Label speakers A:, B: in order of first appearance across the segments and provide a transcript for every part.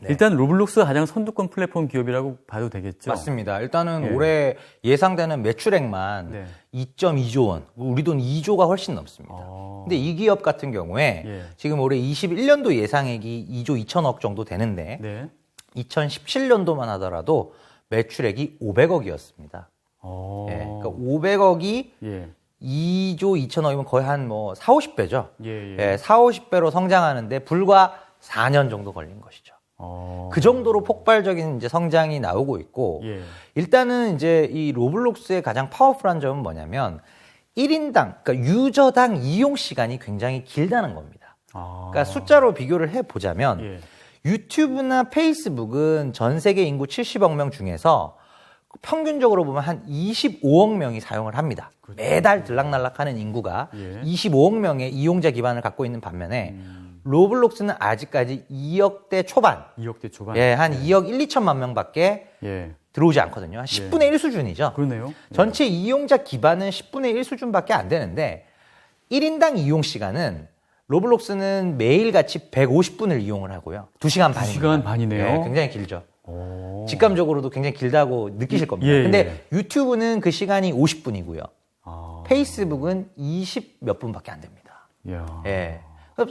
A: 네.
B: 일단 로블록스가 가장 선두권 플랫폼 기업이라고 봐도 되겠죠?
A: 맞습니다. 일단은 올해 예상되는 매출액만 2.2조 원, 우리 돈 2조가 훨씬 넘습니다. 근데 이 기업 같은 경우에 지금 올해 21년도 예상액이 2조 2천억 정도 되는데 2017년도만 하더라도 매출액이 500억이었습니다. 그러니까 500억이 2조 2천억이면 거의 한 뭐 4, 50배죠. 4, 50배로 성장하는데 불과 4년 정도 걸린 것이죠. 그 정도로 폭발적인 이제 성장이 나오고 있고, 일단은 이제 이 로블록스의 가장 파워풀한 점은 뭐냐면 1인당, 그러니까 유저당 이용 시간이 굉장히 길다는 겁니다. 그러니까 숫자로 비교를 해보자면 유튜브나 페이스북은 전 세계 인구 70억 명 중에서 평균적으로 보면 한 25억 명이 사용을 합니다. 매달 들락날락하는 인구가 25억 명의 이용자 기반을 갖고 있는 반면에 로블록스는 아직까지 2억대 초반.
B: 2억대 초반?
A: 한 2억 1, 2천만 명밖에 들어오지 않거든요. 한 10분의 1 수준이죠.
B: 그러네요.
A: 전체 이용자 기반은 10분의 1 수준밖에 안 되는데 1인당 이용 시간은 로블록스는 매일같이 150분을 이용을 하고요. 2시간 반입니다.
B: 2시간 반이네요.
A: 굉장히 길죠. 직감적으로도 굉장히 길다고 느끼실 겁니다. 근데 유튜브는 그 시간이 50분이고요. 페이스북은 20 몇 분밖에 안 됩니다.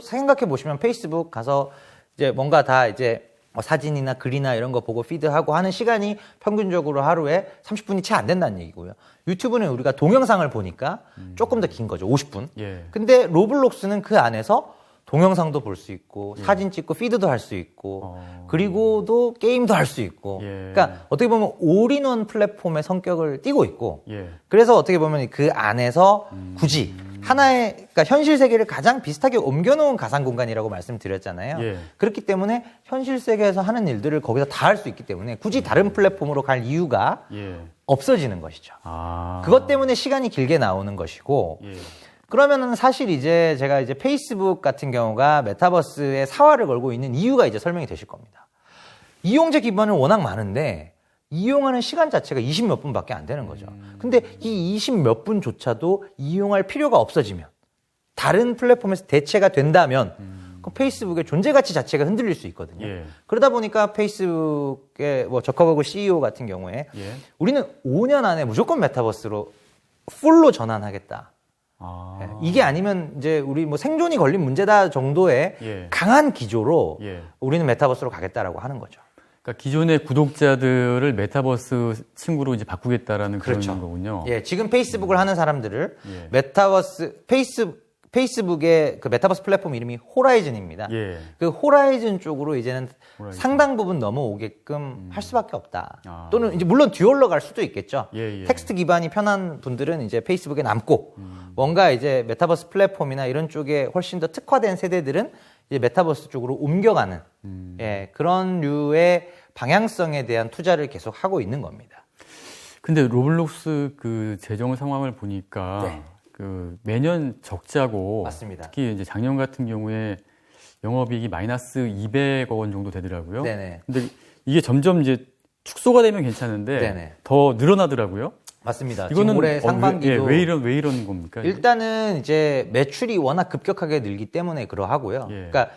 A: 생각해 보시면 페이스북 가서 이제 뭔가 다 이제 사진이나 글이나 이런 거 보고 피드하고 하는 시간이 평균적으로 하루에 30분이 채 안 된다는 얘기고요. 유튜브는 우리가 동영상을 보니까 조금 더 긴 거죠. 50분. 근데 로블록스는 그 안에서 동영상도 볼 수 있고 사진 찍고 피드도 할 수 있고 그리고도 게임도 할 수 있고 그러니까 어떻게 보면 올인원 플랫폼의 성격을 띠고 있고 그래서 어떻게 보면 그 안에서 굳이 하나의 그러니까 현실 세계를 가장 비슷하게 옮겨놓은 가상 공간이라고 말씀드렸잖아요. 그렇기 때문에 현실 세계에서 하는 일들을 거기서 다 할 수 있기 때문에 굳이 다른 플랫폼으로 갈 이유가 없어지는 것이죠. 그것 때문에 시간이 길게 나오는 것이고 그러면은 사실 이제 제가 이제 페이스북 같은 경우가 메타버스에 사활을 걸고 있는 이유가 이제 설명이 되실 겁니다. 이용자 기반은 워낙 많은데 이용하는 시간 자체가 20 몇 분밖에 안 되는 거죠. 근데 이 20 몇 분조차도 이용할 필요가 없어지면 다른 플랫폼에서 대체가 된다면 그럼 페이스북의 존재 가치 자체가 흔들릴 수 있거든요. 그러다 보니까 페이스북의 뭐 저커버그 CEO 같은 경우에 우리는 5년 안에 무조건 메타버스로 풀로 전환하겠다. 이게 아니면 이제 우리 뭐 생존이 걸린 문제다 정도의 강한 기조로 우리는 메타버스로 가겠다라고 하는 거죠.
B: 그러니까 기존의 구독자들을 메타버스 친구로 이제 바꾸겠다라는 그런 거군요.
A: 지금 페이스북을 하는 사람들을 메타버스 페이스북의 그 메타버스 플랫폼 이름이 호라이즌입니다. 그 호라이즌 쪽으로 이제는 상당 부분 넘어오게끔 할 수밖에 없다. 또는 이제 물론 듀얼로 갈 수도 있겠죠. 텍스트 기반이 편한 분들은 이제 페이스북에 남고 뭔가 이제 메타버스 플랫폼이나 이런 쪽에 훨씬 더 특화된 세대들은 이제 메타버스 쪽으로 옮겨가는 그런 류의 방향성에 대한 투자를 계속 하고 있는 겁니다.
B: 근데 로블록스 그 재정 상황을 보니까 그 매년 적자고
A: 맞습니다.
B: 특히 이제 작년 같은 경우에 영업이익이 마이너스 200억 원 정도 되더라고요. 근데 이게 점점 이제 축소가 되면 괜찮은데 더 늘어나더라고요.
A: 맞습니다.
B: 이거는
A: 올해 상반기도
B: 왜 이런 겁니까?
A: 일단은 이제 매출이 워낙 급격하게 늘기 때문에 그러하고요. 그러니까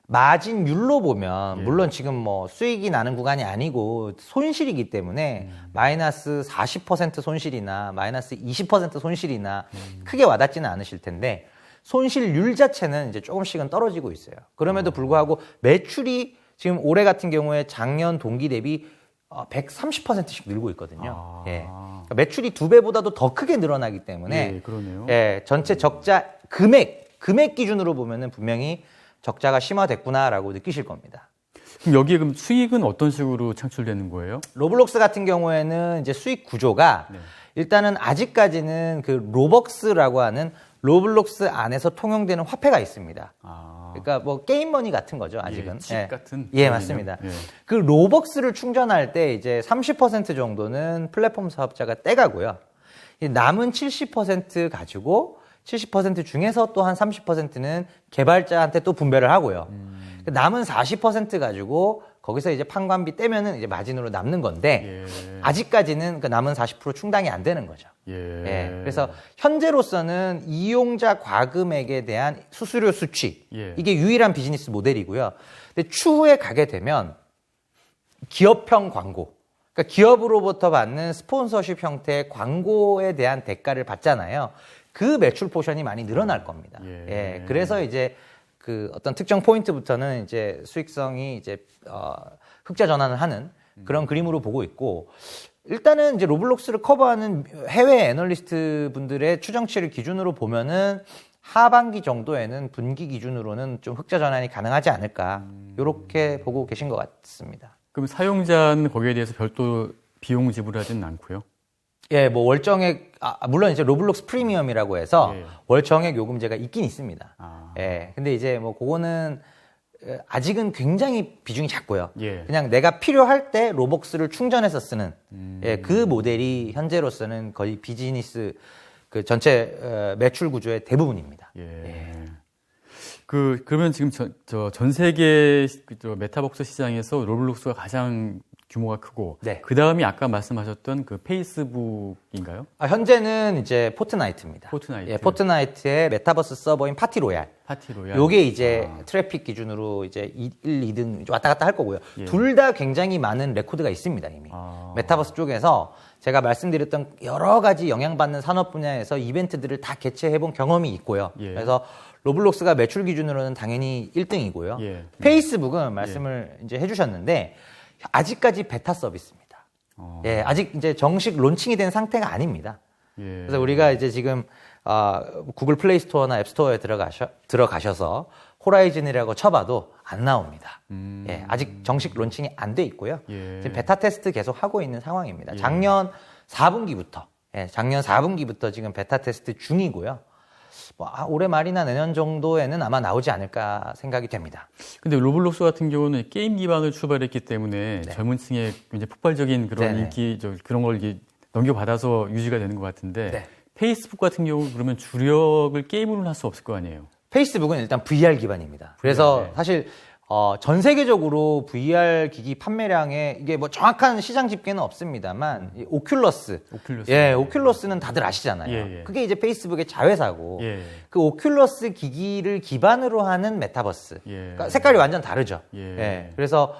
A: 마진율로 보면 물론 지금 뭐 수익이 나는 구간이 아니고 손실이기 때문에 마이너스 40% 손실이나 마이너스 20% 손실이나 크게 와닿지는 않으실 텐데 손실률 자체는 이제 조금씩은 떨어지고 있어요. 그럼에도 불구하고 매출이 지금 올해 같은 경우에 작년 동기 대비 130%씩 늘고 있거든요. 그러니까 매출이 2배보다도 더 크게 늘어나기 때문에
B: 그러네요.
A: 전체 적자 금액 기준으로 보면은 분명히 적자가 심화됐구나라고 느끼실 겁니다.
B: 그럼 여기에 그럼 수익은 어떤 식으로 창출되는 거예요?
A: 로블록스 같은 경우에는 이제 수익 구조가 일단은 아직까지는 그 로벅스라고 하는 로블록스 안에서 통용되는 화폐가 있습니다. 그러니까 뭐 게임머니 같은 거죠, 아직은.
B: 칩 같은.
A: 맞습니다. 그 로벅스를 충전할 때 이제 30% 정도는 플랫폼 사업자가 떼가고요. 남은 70% 가지고 70% 중에서 또 한 30%는 개발자한테 또 분배를 하고요. 남은 40% 가지고 거기서 이제 판관비 떼면은 이제 마진으로 남는 건데 아직까지는 그 남은 40% 충당이 안 되는 거죠. 그래서 현재로서는 이용자 과금액에 대한 수수료 수취 이게 유일한 비즈니스 모델이고요. 근데 추후에 가게 되면 기업형 광고. 그러니까 기업으로부터 받는 스폰서십 형태의 광고에 대한 대가를 받잖아요. 그 매출 포션이 많이 늘어날 겁니다. 예. 그래서 이제 그 어떤 특정 포인트부터는 이제 수익성이 이제 흑자 전환을 하는 그런 그림으로 보고 있고, 일단은 이제 로블록스를 커버하는 해외 애널리스트 분들의 추정치를 기준으로 보면은 하반기 정도에는 분기 기준으로는 좀 흑자 전환이 가능하지 않을까, 이렇게 보고 계신 것 같습니다.
B: 그럼 사용자는 거기에 대해서 별도 비용 지불하지는 않고요?
A: 예, 뭐 월정액, 물론 이제 로블록스 프리미엄이라고 해서 월정액 요금제가 있긴 있습니다. 예, 근데 이제 뭐 그거는 아직은 굉장히 비중이 작고요. 그냥 내가 필요할 때 로벅스를 충전해서 쓰는 예, 그 모델이 현재로서는 거의 비즈니스 그 전체 매출 구조의 대부분입니다.
B: 그러면 지금 전 세계 메타버스 시장에서 로블록스가 가장 규모가 크고, 그 다음이 아까 말씀하셨던 그 페이스북인가요? 현재는
A: 이제 포트나이트입니다.
B: 포트나이트.
A: 예, 포트나이트의 메타버스 서버인 파티로얄. 요게 이제 트래픽 기준으로 이제 1, 2등 왔다 갔다 할 거고요. 둘 다 굉장히 많은 레코드가 있습니다, 이미. 메타버스 쪽에서 제가 말씀드렸던 여러 가지 영향받는 산업 분야에서 이벤트들을 다 개최해본 경험이 있고요. 그래서 로블록스가 매출 기준으로는 당연히 1등이고요. 페이스북은 말씀을 이제 해주셨는데, 아직까지 베타 서비스입니다. 예, 아직 이제 정식 론칭이 된 상태가 아닙니다. 그래서 우리가 이제 지금 구글 플레이 스토어나 앱 스토어에 들어가셔서 호라이즌이라고 쳐봐도 안 나옵니다. 예, 아직 정식 론칭이 안 돼 있고요. 지금 베타 테스트 계속 하고 있는 상황입니다. 작년 4분기부터 지금 베타 테스트 중이고요. 올해 말이나 내년 정도에는 아마 나오지 않을까 생각이 됩니다.
B: 근데 로블록스 같은 경우는 게임 기반을 출발했기 때문에 젊은 층의 굉장히 폭발적인 그런 인기, 그런 걸 넘겨받아서 유지가 되는 것 같은데, 페이스북 같은 경우 그러면 주력을 게임으로는 할 수 없을 거 아니에요?
A: 페이스북은 일단 VR 기반입니다. 그래서 사실 전 세계적으로 VR 기기 판매량에 이게 뭐 정확한 시장 집계는 없습니다만 오큘러스는 다들 아시잖아요. 그게 이제 페이스북의 자회사고 그 오큘러스 기기를 기반으로 하는 메타버스. 그러니까 색깔이 완전 다르죠. 그래서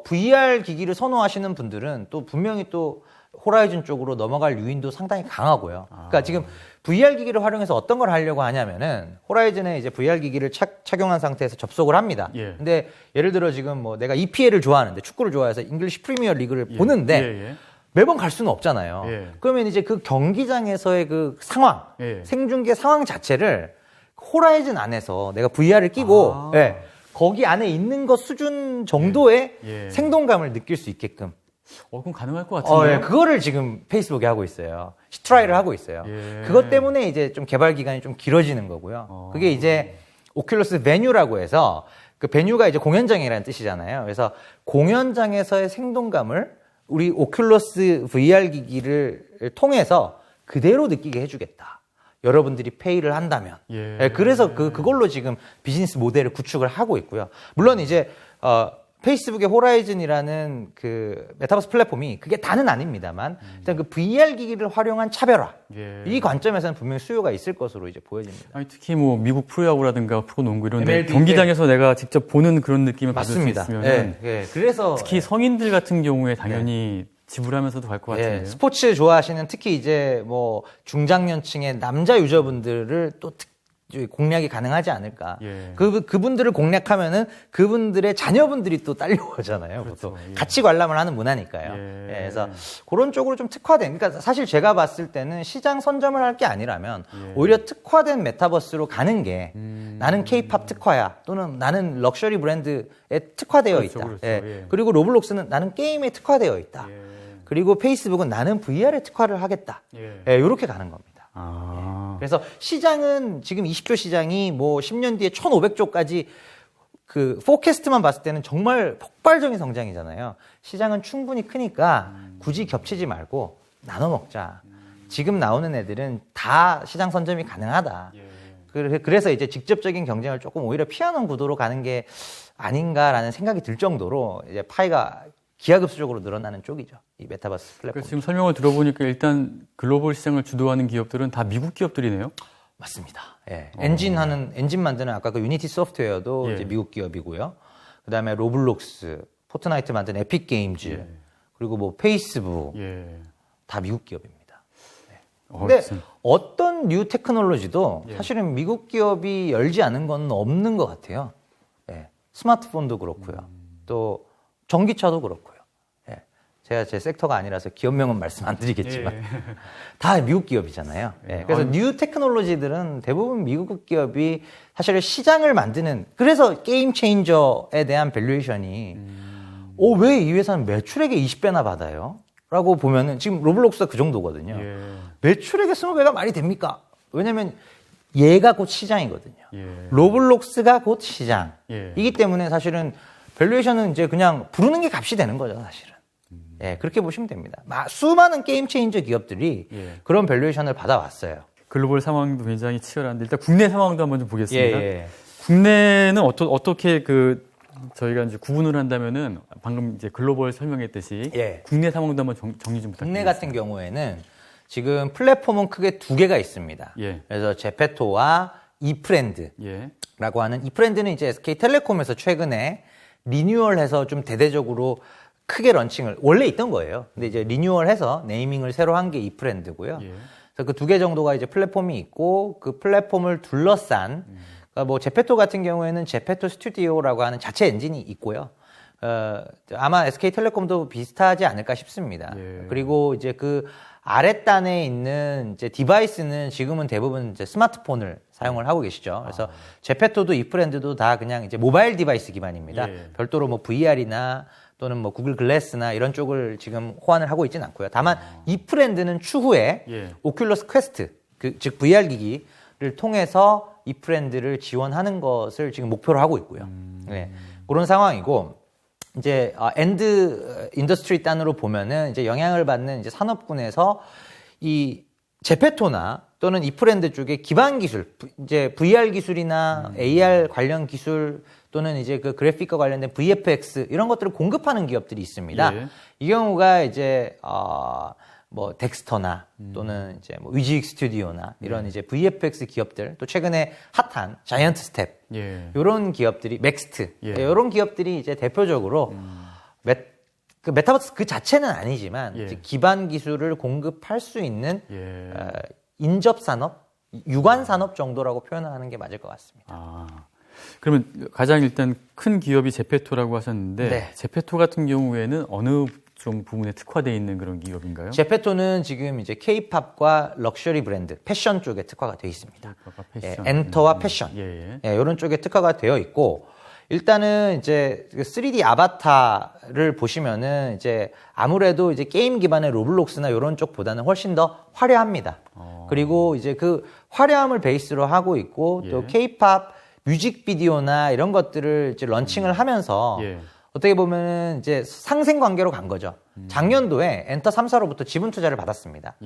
A: VR 기기를 선호하시는 분들은 또 분명히 또 호라이즌 쪽으로 넘어갈 유인도 상당히 강하고요. 그러니까 지금 VR 기기를 활용해서 어떤 걸 하려고 하냐면은 호라이즌에 이제 VR 기기를 착용한 상태에서 접속을 합니다. 근데 예를 들어 지금 뭐 내가 EPL을 좋아하는데, 축구를 좋아해서 잉글리시 프리미어 리그를 보는데 매번 갈 수는 없잖아요. 그러면 이제 그 경기장에서의 그 상황, 생중계 상황 자체를 호라이즌 안에서 내가 VR을 끼고 거기 안에 있는 것 수준 정도의 생동감을 느낄 수 있게끔.
B: 그럼 가능할 것 같은데요?
A: 그거를 지금 페이스북이 하고 있어요. 트라이를 하고 있어요. 그것 때문에 이제 좀 개발 기간이 좀 길어지는 거고요. 그게 이제 오큘러스 베뉴라고 해서, 그 베뉴가 이제 공연장이라는 뜻이잖아요. 그래서 공연장에서의 생동감을 우리 오큘러스 VR 기기를 통해서 그대로 느끼게 해주겠다. 여러분들이 페이를 한다면. 그래서 그걸로 지금 비즈니스 모델을 구축을 하고 있고요. 물론 이제 페이스북의 호라이즌이라는 그 메타버스 플랫폼이 그게 다는 아닙니다만, 일단 그 VR 기기를 활용한 차별화, 이 관점에서는 분명히 수요가 있을 것으로 이제 보여집니다.
B: 특히 뭐 미국 프로야구라든가 프로농구 이런 데 경기장에서 내가 직접 보는 그런 느낌을 받을 수 있으면,
A: 그래서
B: 특히 성인들 같은 경우에 당연히 지불하면서도 갈 것 같은데요.
A: 스포츠 좋아하시는 특히 이제 뭐 중장년층의 남자 유저분들을 또 공략이 가능하지 않을까. 그분들을 공략하면은 그분들의 자녀분들이 또 딸려오잖아요. 그렇죠. 같이 관람을 하는 문화니까요. 그래서 그런 쪽으로 좀 특화된, 그러니까 사실 제가 봤을 때는 시장 선점을 할 게 아니라면 오히려 특화된 메타버스로 가는 게 나는 K-팝 특화야, 또는 나는 럭셔리 브랜드에 특화되어 있다. 그리고 로블록스는 나는 게임에 특화되어 있다. 그리고 페이스북은 나는 VR에 특화를 하겠다. 이렇게 가는 겁니다. 그래서 시장은 지금 20조 시장이 뭐 10년 뒤에 1,500조까지 그 포캐스트만 봤을 때는 정말 폭발적인 성장이잖아요. 시장은 충분히 크니까 굳이 겹치지 말고 나눠 먹자. 지금 나오는 애들은 다 시장 선점이 가능하다. 그래서 이제 직접적인 경쟁을 조금 오히려 피하는 구도로 가는 게 아닌가라는 생각이 들 정도로 이제 파이가 기하급수적으로 늘어나는 쪽이죠. 이 메타버스 플랫폼.
B: 지금 설명을 들어보니까 일단 글로벌 시장을 주도하는 기업들은 다 미국 기업들이네요?
A: 맞습니다. 엔진 만드는 아까 그 유니티 소프트웨어도 이제 미국 기업이고요. 그 다음에 로블록스, 포트나이트 만든 에픽 게임즈, 그리고 뭐 페이스북, 다 미국 기업입니다. 네. 근데 어떤 뉴 테크놀로지도 사실은 미국 기업이 열지 않은 건 없는 것 같아요. 네. 스마트폰도 그렇고요. 또 전기차도 그렇고요. 네. 제가 제 섹터가 아니라서 기업명은 말씀 안 드리겠지만 다 미국 기업이잖아요. 네. 그래서 뉴 테크놀로지들은 대부분 미국 기업이 사실 시장을 만드는, 그래서 게임 체인저에 대한 밸류에이션이 왜 이 회사는 매출액의 20배나 받아요? 라고 보면은 지금 로블록스가 그 정도거든요. 매출액의 20배가 말이 됩니까? 왜냐면 얘가 곧 시장이거든요. 로블록스가 곧 시장이기 때문에 사실은 밸류에이션은 이제 그냥 부르는 게 값이 되는 거죠, 사실은. 예, 그렇게 보시면 됩니다. 수많은 게임 체인저 기업들이 그런 밸류에이션을 받아왔어요.
B: 글로벌 상황도 굉장히 치열한데 일단 국내 상황도 한번 좀 보겠습니다. 국내는 어떻게 저희가 이제 구분을 한다면은 방금 이제 글로벌 설명했듯이 국내 상황도 한번 정리 좀 부탁드립니다.
A: 국내 같은 경우에는 지금 플랫폼은 크게 두 개가 있습니다. 그래서 제페토와 이프렌드라고 하는, 이프렌드는 이제 SK텔레콤에서 최근에 리뉴얼해서 좀 대대적으로 크게 런칭을, 원래 있던 거예요. 근데 이제 리뉴얼해서 네이밍을 새로 한 게 이프렌드고요. 그래서 그 두 개 정도가 이제 플랫폼이 있고, 그 플랫폼을 둘러싼, 그러니까 뭐 제페토 같은 경우에는 제페토 스튜디오라고 하는 자체 엔진이 있고요. 아마 SK텔레콤도 비슷하지 않을까 싶습니다. 그리고 이제 그 아랫단에 있는 이제 디바이스는 지금은 대부분 이제 스마트폰을 사용을 하고 계시죠. 그래서 제페토도 이프렌드도 다 그냥 이제 모바일 디바이스 기반입니다. 별도로 뭐 VR이나 또는 뭐 구글 글래스나 이런 쪽을 지금 호환을 하고 있지는 않고요. 다만 이프렌드는 추후에 오큘러스 퀘스트, 즉 VR 기기를 통해서 이프렌드를 지원하는 것을 지금 목표로 하고 있고요. 네, 그런 상황이고, 이제 엔드 인더스트리 단으로 보면은 이제 영향을 받는 이제 산업군에서 이 제페토나 또는 이프렌드 쪽의 기반 기술, 이제 VR 기술이나 AR 관련 기술 또는 이제 그 그래픽과 관련된 VFX 이런 것들을 공급하는 기업들이 있습니다. 이 경우가 이제 뭐 덱스터나 또는 이제 뭐 위지익 스튜디오나 이런 이제 VFX 기업들, 또 최근에 핫한 자이언트 스텝 이런 기업들이, 맥스트 이런 기업들이 이제 대표적으로 그 메타버스 그 자체는 아니지만 이제 기반 기술을 공급할 수 있는 인접 산업, 유관 산업 정도라고 표현을 하는 게 맞을 것 같습니다.
B: 그러면 가장 일단 큰 기업이 제페토라고 하셨는데 제페토 같은 경우에는 어느 좀 부분에 특화되어 있는 그런 기업인가요?
A: 제페토는 지금 이제 K-팝과 럭셔리 브랜드, 패션 쪽에 특화가 되어 있습니다.
B: 패션.
A: 엔터와 패션. 이런 쪽에 특화가 되어 있고, 일단은 이제 3D 아바타를 보시면은 이제 아무래도 이제 게임 기반의 로블록스나 이런 쪽보다는 훨씬 더 화려합니다. 그리고 이제 그 화려함을 베이스로 하고 있고, 또 K-팝 뮤직비디오나 이런 것들을 이제 런칭을 하면서 어떻게 보면 이제 상생 관계로 간 거죠. 작년도에 엔터 3사로부터 지분 투자를 받았습니다.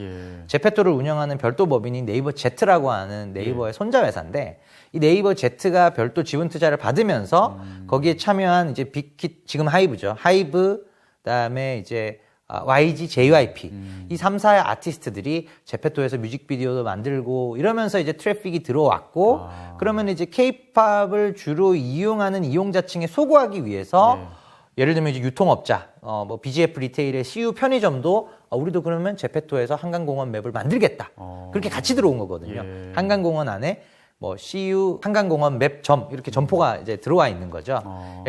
A: 제페토를 운영하는 별도 법인인 네이버 Z라고 하는 네이버의 손자 회사인데, 이 네이버 Z가 별도 지분 투자를 받으면서 거기에 참여한 이제 빅히트, 지금 하이브죠. 하이브, 그다음에 이제 YG, JYP 이 3사의 아티스트들이 제페토에서 뮤직비디오도 만들고 이러면서 이제 트래픽이 들어왔고, 그러면 이제 K-팝을 주로 이용하는 이용자층에 소구하기 위해서 예를 들면 이제 유통업자, 뭐 BGF 리테일의 CU 편의점도 우리도 그러면 제페토에서 한강공원 맵을 만들겠다. 그렇게 같이 들어온 거거든요. 한강공원 안에 뭐 CU 한강공원 맵점 이렇게 점포가 이제 들어와 있는 거죠.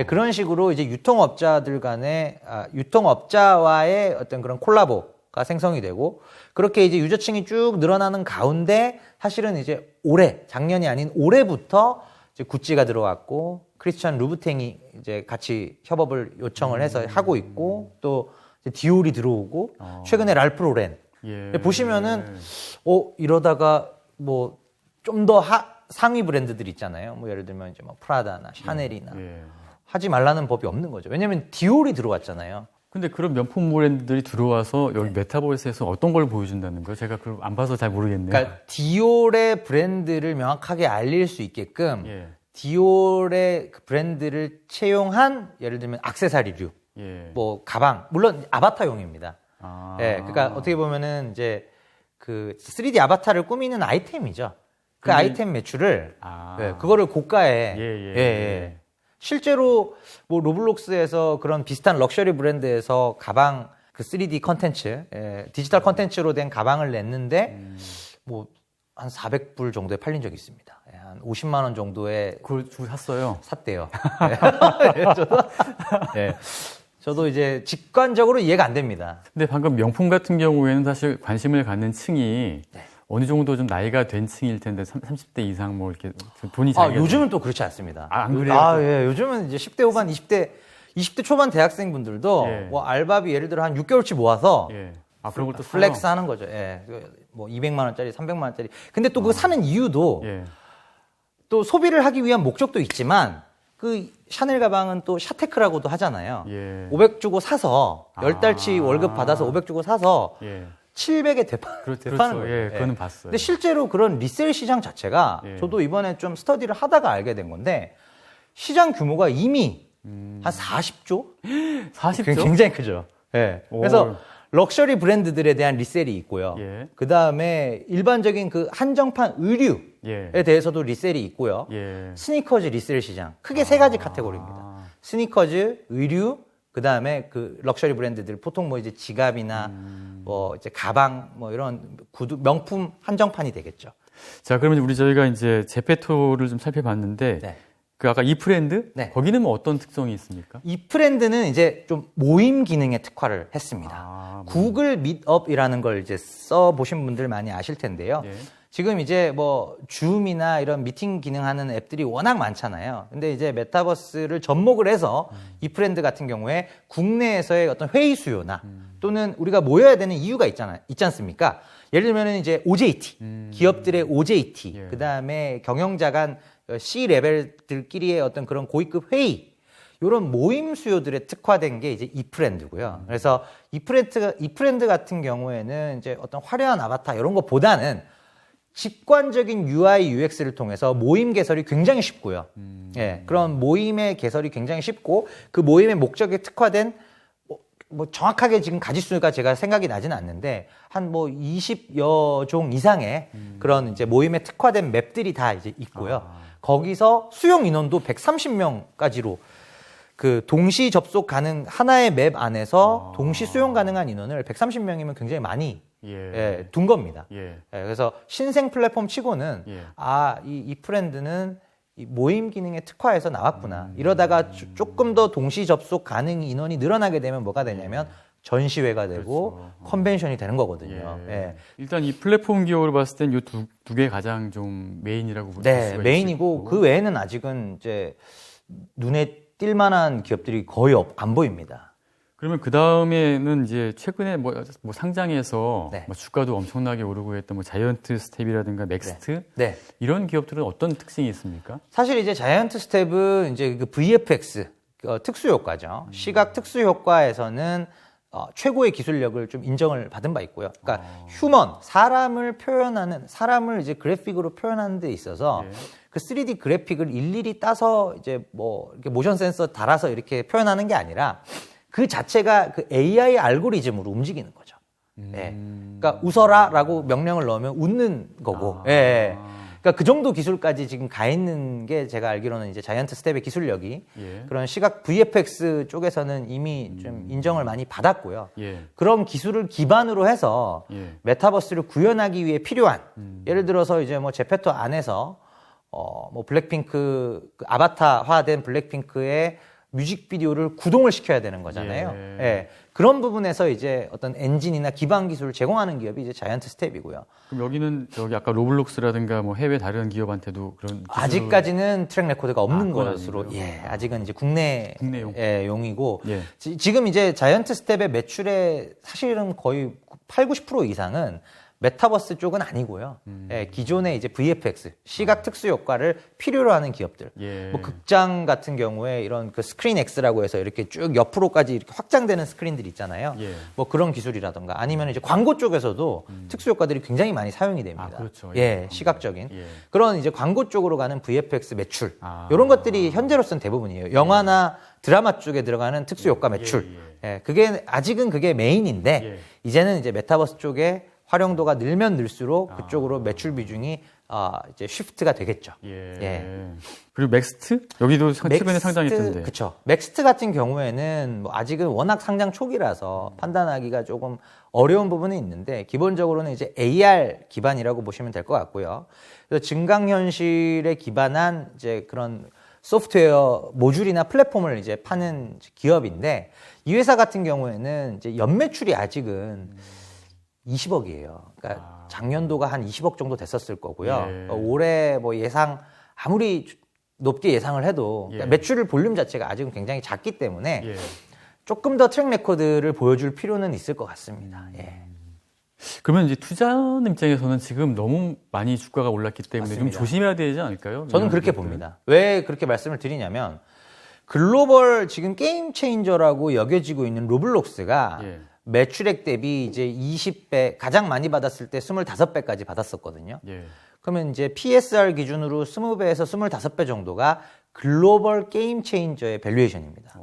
A: 그런 식으로 이제 유통업자들 간의 유통업자와의 어떤 그런 콜라보가 생성이 되고, 그렇게 이제 유저층이 쭉 늘어나는 가운데 사실은 이제 작년이 아닌 올해부터 이제 구찌가 들어왔고, 크리스찬 루브탱이 이제 같이 협업을 요청을 해서 하고 있고, 또 이제 디올이 들어오고, 최근에 랄프 로렌. 보시면은 이러다가 뭐 좀 더 상위 브랜드들 있잖아요. 뭐 예를 들면 이제 뭐 프라다나 샤넬이나 하지 말라는 법이 없는 거죠. 왜냐면 디올이 들어왔잖아요.
B: 근데 그런 명품 브랜드들이 들어와서 여기 메타버스에서 어떤 걸 보여준다는 거예요? 제가 그걸 안 봐서 잘 모르겠네요.
A: 그러니까 디올의 브랜드를 명확하게 알릴 수 있게끔 디올의 그 브랜드를 채용한, 예를 들면 액세서리류, 뭐 가방, 물론 아바타용입니다. 그러니까 어떻게 보면은 이제 그 3D 아바타를 꾸미는 아이템이죠. 그 아이템 매출을 그거를 고가에 실제로 뭐 로블록스에서 그런 비슷한 럭셔리 브랜드에서 가방 그 3D 컨텐츠, 디지털 컨텐츠로 된 가방을 냈는데 뭐 한 400불 정도에 팔린 적이 있습니다. 한 50만 원 정도에
B: 그걸 주고 샀어요.
A: 샀대요. 저도 이제 직관적으로 이해가 안 됩니다.
B: 근데 방금 명품 같은 경우에는 사실 관심을 갖는 층이 어느 정도 좀 나이가 된 층일 텐데 30대 이상 뭐 이렇게 돈이 잘
A: 요즘은 또 그렇지 않습니다.
B: 안 그래요?
A: 예. 요즘은 이제 10대 후반, 20대 초반 대학생분들도 뭐 알바비 예를 들어 한 6개월치 모아서
B: 그런 것도
A: 플렉스 하는 거죠. 예. 뭐 200만 원짜리, 300만 원짜리. 근데 또 그거 사는 이유도 또 소비를 하기 위한 목적도 있지만 그 샤넬 가방은 또 샤테크라고도 하잖아요. 500 주고 사서 10달치 월급 받아서 500 주고 사서 700에 대파는 거예요.
B: 그거는 봤어요.
A: 근데 실제로 그런 리셀 시장 자체가 저도 이번에 좀 스터디를 하다가 알게 된 건데 시장 규모가 이미 한 40조?
B: 40조?
A: 굉장히 크죠. 그래서 럭셔리 브랜드들에 대한 리셀이 있고요. 그 다음에 일반적인 그 한정판 의류에 대해서도 리셀이 있고요. 스니커즈 리셀 시장. 크게 세 가지 카테고리입니다. 스니커즈, 의류, 그 다음에 그 럭셔리 브랜드들. 보통 뭐 이제 지갑이나 뭐 이제 가방 뭐 이런 구두, 명품 한정판이 되겠죠.
B: 자, 그러면 우리 저희가 이제 제페토를 좀 살펴봤는데 그 아까 이프렌드? 거기는 뭐 어떤 특성이 있습니까?
A: 이프렌드는 이제 좀 모임 기능에 특화를 했습니다. 구글 밋업이라는 걸 이제 써보신 분들 많이 아실 텐데요. 지금 이제 뭐 줌이나 이런 미팅 기능하는 앱들이 워낙 많잖아요. 근데 이제 메타버스를 접목을 해서 이프렌드 같은 경우에 국내에서의 어떤 회의 수요나 또는 우리가 모여야 되는 이유가 있지 않습니까? 예를 들면 이제 OJT, 기업들의 OJT, 그 다음에 경영자 간 C 레벨들끼리의 어떤 그런 고위급 회의, 이런 모임 수요들에 특화된 게 이제 이프렌드고요. 그래서 이프렌드 같은 경우에는 이제 어떤 화려한 아바타 이런 것보다는 직관적인 UI, UX를 통해서 모임 개설이 굉장히 쉽고요. 그런 모임의 개설이 굉장히 쉽고 그 모임의 목적에 특화된 뭐 정확하게 지금 가지수가 제가 생각이 나지는 않는데 한 뭐 20여 종 이상의 그런 이제 모임에 특화된 맵들이 다 이제 있고요. 거기서 수용 인원도 130명까지로 그 동시 접속 가능 하나의 맵 안에서 동시 수용 가능한 인원을 130명이면 굉장히 많이 둔 겁니다. 그래서 신생 플랫폼 치고는 이 프렌드는 이 모임 기능에 특화해서 나왔구나. 이러다가 조금 더 동시 접속 가능 인원이 늘어나게 되면 뭐가 되냐면 전시회가 되고 컨벤션이 되는 거거든요.
B: 일단 이 플랫폼 기업으로 봤을 땐 이 두 개 가장 좀 메인이라고 볼 수가 있고
A: 메인이고 그 외에는 아직은 이제 눈에 띌 만한 기업들이 거의 안 보입니다.
B: 그러면 그 다음에는 이제 최근에 뭐 상장해서 뭐 주가도 엄청나게 오르고 했던 뭐 자이언트 스텝이라든가 넥스트 이런 기업들은 어떤 특징이 있습니까?
A: 사실 이제 자이언트 스텝은 이제 그 VFX 특수 효과죠. 시각 특수 효과에서는 최고의 기술력을 좀 인정을 받은 바 있고요. 그러니까 휴먼, 사람을 이제 그래픽으로 표현하는 데 있어서 그 3D 그래픽을 일일이 따서 이제 뭐 이렇게 모션 센서 달아서 이렇게 표현하는 게 아니라 그 자체가 그 AI 알고리즘으로 움직이는 거죠. 그러니까 웃어라라고 명령을 넣으면 웃는 거고. 그러니까 그 정도 기술까지 지금 가 있는 게 제가 알기로는 이제 자이언트 스텝의 기술력이 그런 시각 VFX 쪽에서는 이미 좀 인정을 많이 받았고요. 그런 기술을 기반으로 해서 메타버스를 구현하기 위해 필요한 예를 들어서 이제 뭐 제페토 안에서 뭐 블랙핑크 그 아바타화된 블랙핑크의 뮤직비디오를 구동을 시켜야 되는 거잖아요. 그런 부분에서 이제 어떤 엔진이나 기반 기술을 제공하는 기업이 이제 자이언트 스텝이고요.
B: 그럼 여기는 저기 아까 로블록스라든가 뭐 해외 다른 기업한테도 그런
A: 아직까지는 트랙 레코드가 없는 것으로 아직은 이제 국내용이고 지금 이제 자이언트 스텝의 매출의 사실은 거의 80-90% 이상은 메타버스 쪽은 아니고요. 기존의 이제 VFX 시각 특수 효과를 필요로 하는 기업들, 뭐 극장 같은 경우에 이런 그 스크린 X라고 해서 이렇게 쭉 옆으로까지 이렇게 확장되는 스크린들이 있잖아요. 뭐 그런 기술이라던가 아니면 이제 광고 쪽에서도 특수 효과들이 굉장히 많이 사용이 됩니다.
B: 그렇죠.
A: 시각적인 그런 이제 광고 쪽으로 가는 VFX 매출 이런 것들이 현재로서는 대부분이에요. 영화나 드라마 쪽에 들어가는 특수 효과 매출. 그게 아직은 그게 메인인데 이제는 이제 메타버스 쪽에 활용도가 늘면 늘수록 그쪽으로 매출 비중이 이제 쉬프트가 되겠죠.
B: 그리고 맥스트? 여기도 최근에 상장했던데.
A: 그렇죠. 맥스트 같은 경우에는 뭐 아직은 워낙 상장 초기라서 판단하기가 조금 어려운 부분은 있는데 기본적으로는 이제 AR 기반이라고 보시면 될 것 같고요. 그래서 증강현실에 기반한 이제 그런 소프트웨어 모듈이나 플랫폼을 이제 파는 기업인데 이 회사 같은 경우에는 이제 연매출이 아직은 20억이에요. 그러니까 작년도가 한 20억 정도 됐었을 거고요. 올해 뭐 예상 아무리 높게 예상을 해도 그러니까 매출 볼륨 자체가 아직은 굉장히 작기 때문에 조금 더 트랙 레코드를 보여줄 필요는 있을 것 같습니다.
B: 그러면 이제 투자하는 입장에서는 지금 너무 많이 주가가 올랐기 때문에 맞습니다. 좀 조심해야 되지 않을까요?
A: 저는 그렇게 봅니다. 왜 그렇게 말씀을 드리냐면 글로벌 지금 게임 체인저라고 여겨지고 있는 로블록스가 매출액 대비 이제 20배, 가장 많이 받았을 때 25배까지 받았었거든요. 그러면 이제 PSR 기준으로 20배에서 25배 정도가 글로벌 게임 체인저의 밸류에이션입니다.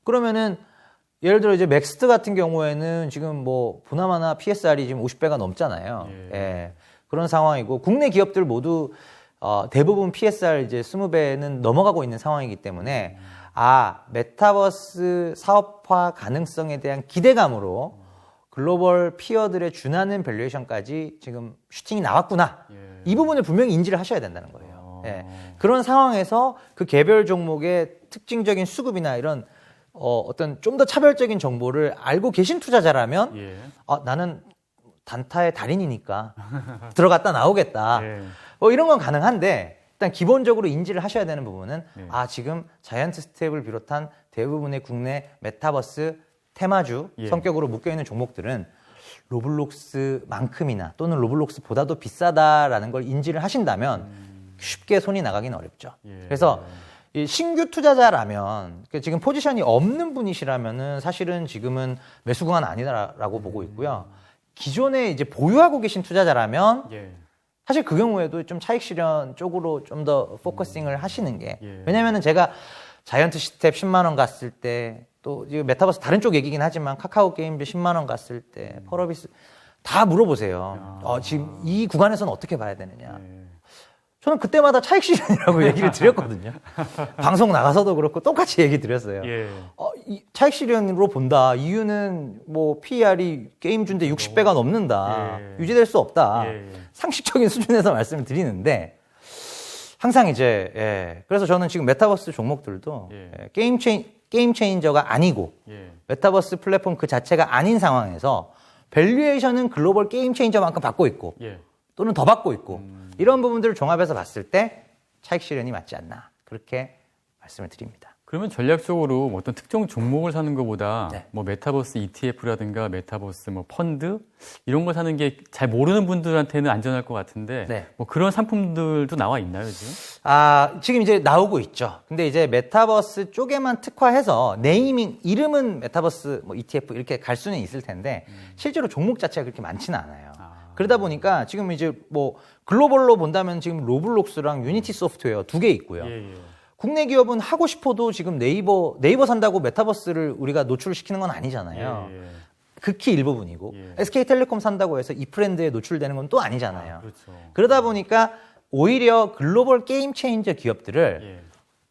A: 그러면은 예를 들어 이제 맥스트 같은 경우에는 지금 뭐 보나마나 PSR이 지금 50배가 넘잖아요. 그런 상황이고 국내 기업들 모두 대부분 PSR 이제 20배는 넘어가고 있는 상황이기 때문에 메타버스 사업화 가능성에 대한 기대감으로 글로벌 피어들의 준하는 밸류에이션까지 지금 슈팅이 나왔구나. 이 부분을 분명히 인지를 하셔야 된다는 거예요. 그런 상황에서 그 개별 종목의 특징적인 수급이나 이런 어떤 좀 더 차별적인 정보를 알고 계신 투자자라면 나는 단타의 달인이니까 들어갔다 나오겠다. 이런 건 가능한데 일단 기본적으로 인지를 하셔야 되는 부분은 지금 자이언트 스텝을 비롯한 대부분의 국내 메타버스 테마주 성격으로 묶여있는 종목들은 로블록스만큼이나 또는 로블록스보다도 비싸다라는 걸 인지를 하신다면 쉽게 손이 나가기는 어렵죠. 그래서 신규 투자자라면 지금 포지션이 없는 분이시라면은 사실은 지금은 매수 구간 아니다라고 보고 있고요. 기존에 이제 보유하고 계신 투자자라면 사실 그 경우에도 좀 차익 실현 쪽으로 좀 더 포커싱을 하시는 게 왜냐면은 제가 자이언트 스텝 10만 원 갔을 때 또 메타버스 다른 쪽 얘기긴 하지만 카카오 게임즈 10만 원 갔을 때 펄어비스 다 물어보세요. 지금 이 구간에서는 어떻게 봐야 되느냐. 저는 그때마다 차익 실현이라고 얘기를 드렸거든요. 방송 나가서도 그렇고 똑같이 얘기 드렸어요. 이 차익 실현으로 본다. 이유는 뭐 PER이 게임주인데 60배가 넘는다. 유지될 수 없다. 상식적인 수준에서 말씀을 드리는데 항상 이제 그래서 저는 지금 메타버스 종목들도 게임 체인저가 아니고 메타버스 플랫폼 그 자체가 아닌 상황에서 밸류에이션은 글로벌 게임 체인저만큼 받고 있고 또는 더 받고 있고 이런 부분들을 종합해서 봤을 때 차익 실현이 맞지 않나 그렇게 말씀을 드립니다.
B: 그러면 전략적으로 뭐 어떤 특정 종목을 사는 것보다 뭐 메타버스 ETF라든가 메타버스 뭐 펀드 이런 거 사는 게 잘 모르는 분들한테는 안전할 것 같은데 뭐 그런 상품들도 나와 있나요 지금?
A: 지금 이제 나오고 있죠. 근데 이제 메타버스 쪽에만 특화해서 네이밍 이름은 메타버스 뭐 ETF 이렇게 갈 수는 있을 텐데 실제로 종목 자체가 그렇게 많지는 않아요. 그러다 보니까 지금 이제 뭐 글로벌로 본다면 지금 로블록스랑 유니티 소프트웨어 2개 있고요. 국내 기업은 하고 싶어도 지금 네이버 산다고 메타버스를 우리가 노출시키는 건 아니잖아요. 극히 일부분이고 SK텔레콤 산다고 해서 이 브랜드에 노출되는 건 또 아니잖아요. 그러다 보니까 오히려 글로벌 게임 체인저 기업들을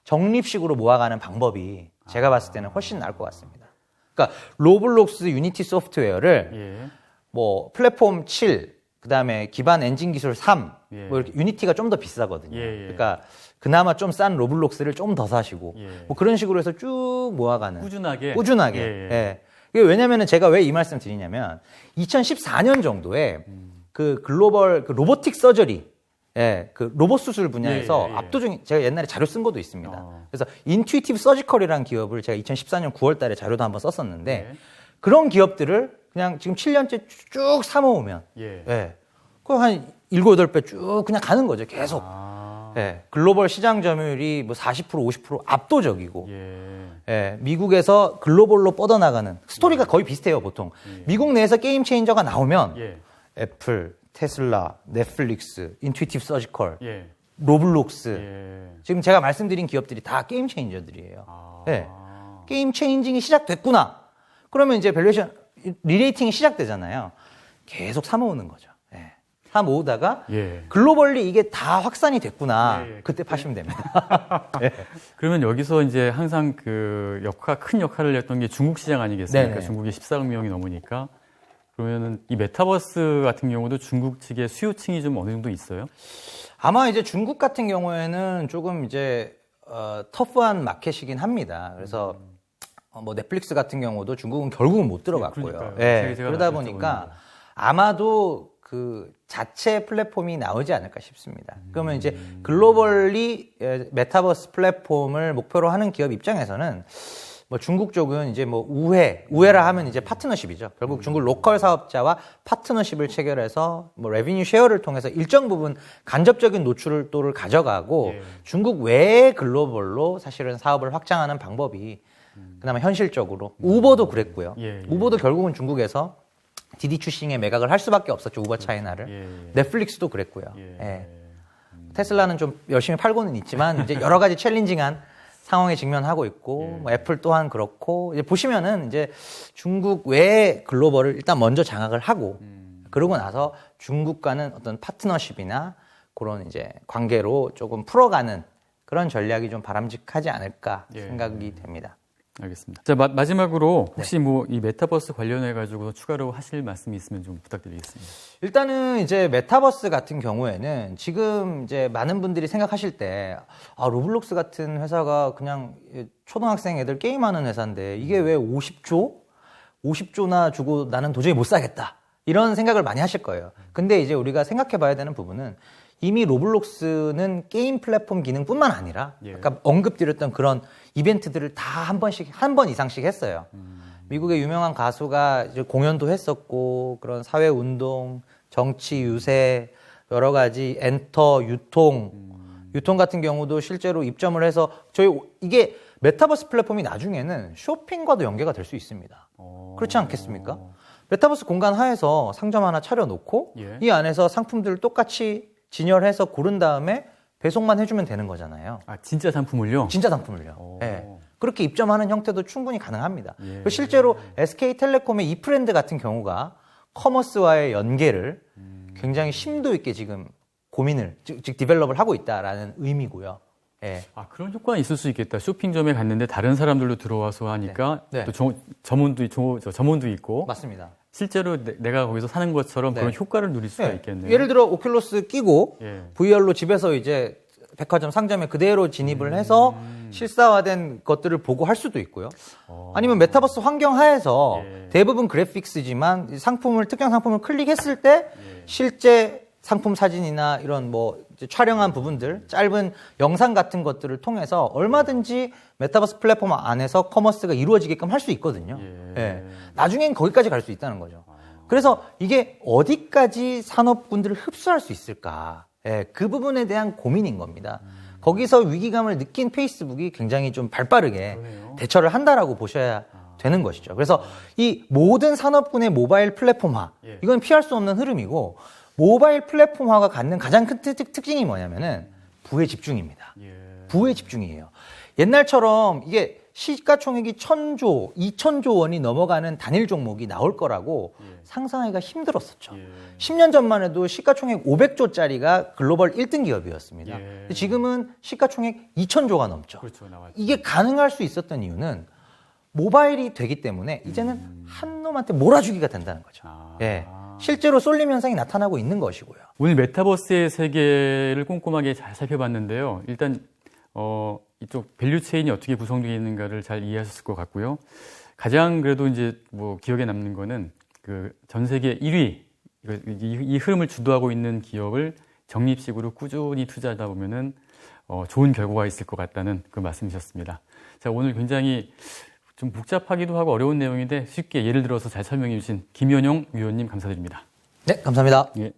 A: 적립식으로 모아가는 방법이 제가 봤을 때는 훨씬 나을 것 같습니다. 그러니까 로블록스 유니티 소프트웨어를 뭐 플랫폼 7, 그다음에 기반 엔진 기술 3, 뭐 이렇게 유니티가 좀 더 비싸거든요. 그러니까 그나마 좀 싼 로블록스를 좀 더 사시고 뭐 그런 식으로 해서 쭉 모아가는 꾸준하게. 이게 왜냐면은 제가 왜 이 말씀 드리냐면 2014년 정도에 그 글로벌 그 로보틱 서저리 그 로봇 수술 분야에서 압도적인 제가 옛날에 자료 쓴 것도 있습니다. 그래서 인투이티브 서지컬이라는 기업을 제가 2014년 9월 달에 자료도 한번 썼었는데 그런 기업들을 그냥 지금 7년째 쭉 사모으면 그거 한 7, 8배 쭉 그냥 가는 거죠. 계속. 글로벌 시장 점유율이 뭐 40%, 50% 압도적이고 미국에서 글로벌로 뻗어나가는 스토리가 거의 비슷해요, 보통. 미국 내에서 게임 체인저가 나오면 애플, 테슬라, 넷플릭스, 인투이티브 서지컬, 로블록스 지금 제가 말씀드린 기업들이 다 게임 체인저들이에요. 게임 체인징이 시작됐구나. 그러면 이제 밸류에이션 리레이팅이 시작되잖아요. 계속 사모으는 거죠. 다 모으다가 글로벌리 이게 다 확산이 됐구나. 그때 파시면 됩니다.
B: 그러면 여기서 이제 항상 그 큰 역할을 했던 게 중국 시장 아니겠습니까?
A: 네네.
B: 중국이 14억 명이 넘으니까. 그러면은 이 메타버스 같은 경우도 중국 측의 수요층이 좀 어느 정도 있어요?
A: 아마 이제 중국 같은 경우에는 조금 이제 터프한 마켓이긴 합니다. 그래서 뭐 넷플릭스 같은 경우도 중국은 결국은 못 들어갔고요. 그러다 보니까 아마도 그 자체 플랫폼이 나오지 않을까 싶습니다. 그러면 이제 글로벌리 메타버스 플랫폼을 목표로 하는 기업 입장에서는 뭐 중국 쪽은 이제 뭐 우회라 하면 이제 파트너십이죠. 결국 중국 로컬 사업자와 파트너십을 체결해서 뭐 레비뉴 쉐어를 통해서 일정 부분 간접적인 노출도를 가져가고 중국 외의 글로벌로 사실은 사업을 확장하는 방법이 그나마 현실적으로 우버도 그랬고요. 우버도 결국은 중국에서 디디 추싱에 매각을 할 수밖에 없었죠. 우버 차이나를. 넷플릭스도 그랬고요. 테슬라는 좀 열심히 팔고는 있지만 이제 여러 가지 챌린징한 상황에 직면하고 있고 뭐 애플 또한 그렇고 이제 보시면은 이제 중국 외의 글로벌을 일단 먼저 장악을 하고 그러고 나서 중국과는 어떤 파트너십이나 그런 이제 관계로 조금 풀어가는 그런 전략이 좀 바람직하지 않을까 생각이 됩니다.
B: 알겠습니다. 자, 마지막으로 혹시 뭐 이 메타버스 관련해 가지고 추가로 하실 말씀이 있으면 좀 부탁드리겠습니다.
A: 일단은 이제 메타버스 같은 경우에는 지금 이제 많은 분들이 생각하실 때 로블록스 같은 회사가 그냥 초등학생 애들 게임하는 회사인데 이게 왜 50조나 주고 나는 도저히 못 사겠다. 이런 생각을 많이 하실 거예요. 근데 이제 우리가 생각해 봐야 되는 부분은 이미 로블록스는 게임 플랫폼 기능뿐만 아니라 아까 언급드렸던 그런 이벤트들을 다 한 번 이상씩 했어요. 미국의 유명한 가수가 이제 공연도 했었고 그런 사회 운동, 정치 유세, 여러 가지 엔터, 유통 같은 경우도 실제로 입점을 해서 이게 메타버스 플랫폼이 나중에는 쇼핑과도 연계가 될 수 있습니다. 그렇지 않겠습니까? 메타버스 공간 하에서 상점 하나 차려놓고 이 안에서 상품들을 똑같이 진열해서 고른 다음에 배송만 해주면 되는 거잖아요.
B: 진짜 상품을요?
A: 진짜 상품을요. 그렇게 입점하는 형태도 충분히 가능합니다. 실제로 SK텔레콤의 이프렌드 같은 경우가 커머스와의 연계를 굉장히 심도 있게 지금 고민을, 즉 디벨롭을 하고 있다라는 의미고요.
B: 그런 효과는 있을 수 있겠다. 쇼핑점에 갔는데 다른 사람들도 들어와서 하니까 또 점원도 있고.
A: 맞습니다.
B: 실제로 내가 거기서 사는 것처럼 그런 효과를 누릴 수가 있겠네요.
A: 예를 들어 오큘러스 끼고 VR로 집에서 이제 백화점 상점에 그대로 진입을 해서 실사화된 것들을 보고 할 수도 있고요. 아니면 메타버스 환경 하에서 대부분 그래픽스지만 특정 상품을 클릭했을 때 실제 상품 사진이나 이런 뭐 이제 촬영한 부분들, 짧은 영상 같은 것들을 통해서 얼마든지 메타버스 플랫폼 안에서 커머스가 이루어지게끔 할 수 있거든요. 나중엔 거기까지 갈 수 있다는 거죠. 그래서 이게 어디까지 산업군들을 흡수할 수 있을까? 그 부분에 대한 고민인 겁니다. 거기서 위기감을 느낀 페이스북이 굉장히 좀 발빠르게 대처를 한다라고 보셔야 되는 것이죠. 그래서 이 모든 산업군의 모바일 플랫폼화, 이건 피할 수 없는 흐름이고 모바일 플랫폼화가 갖는 가장 큰 특징이 뭐냐면은 부의 집중입니다. 부의 집중이에요. 옛날처럼 이게 시가총액이 1,000조, 2,000조 원이 넘어가는 단일 종목이 나올 거라고 상상하기가 힘들었었죠. 10년 전만 해도 시가총액 500조짜리가 글로벌 1등 기업이었습니다. 지금은 시가총액 2,000조가 넘죠. 이게 가능할 수 있었던 이유는 모바일이 되기 때문에 이제는 한 놈한테 몰아주기가 된다는 거죠. 실제로 쏠림 현상이 나타나고 있는 것이고요.
B: 오늘 메타버스의 세계를 꼼꼼하게 잘 살펴봤는데요. 일단 이쪽 밸류 체인이 어떻게 구성되어 있는가를 잘 이해하셨을 것 같고요. 가장 그래도 이제 뭐 기억에 남는 거는 그 전 세계 1위 이 흐름을 주도하고 있는 기업을 적립식으로 꾸준히 투자하다 보면은 좋은 결과가 있을 것 같다는 그 말씀이셨습니다. 자, 오늘 굉장히 좀 복잡하기도 하고 어려운 내용인데 쉽게 예를 들어서 잘 설명해 주신 김현용 위원님 감사드립니다.
A: 네, 감사합니다.
B: 예.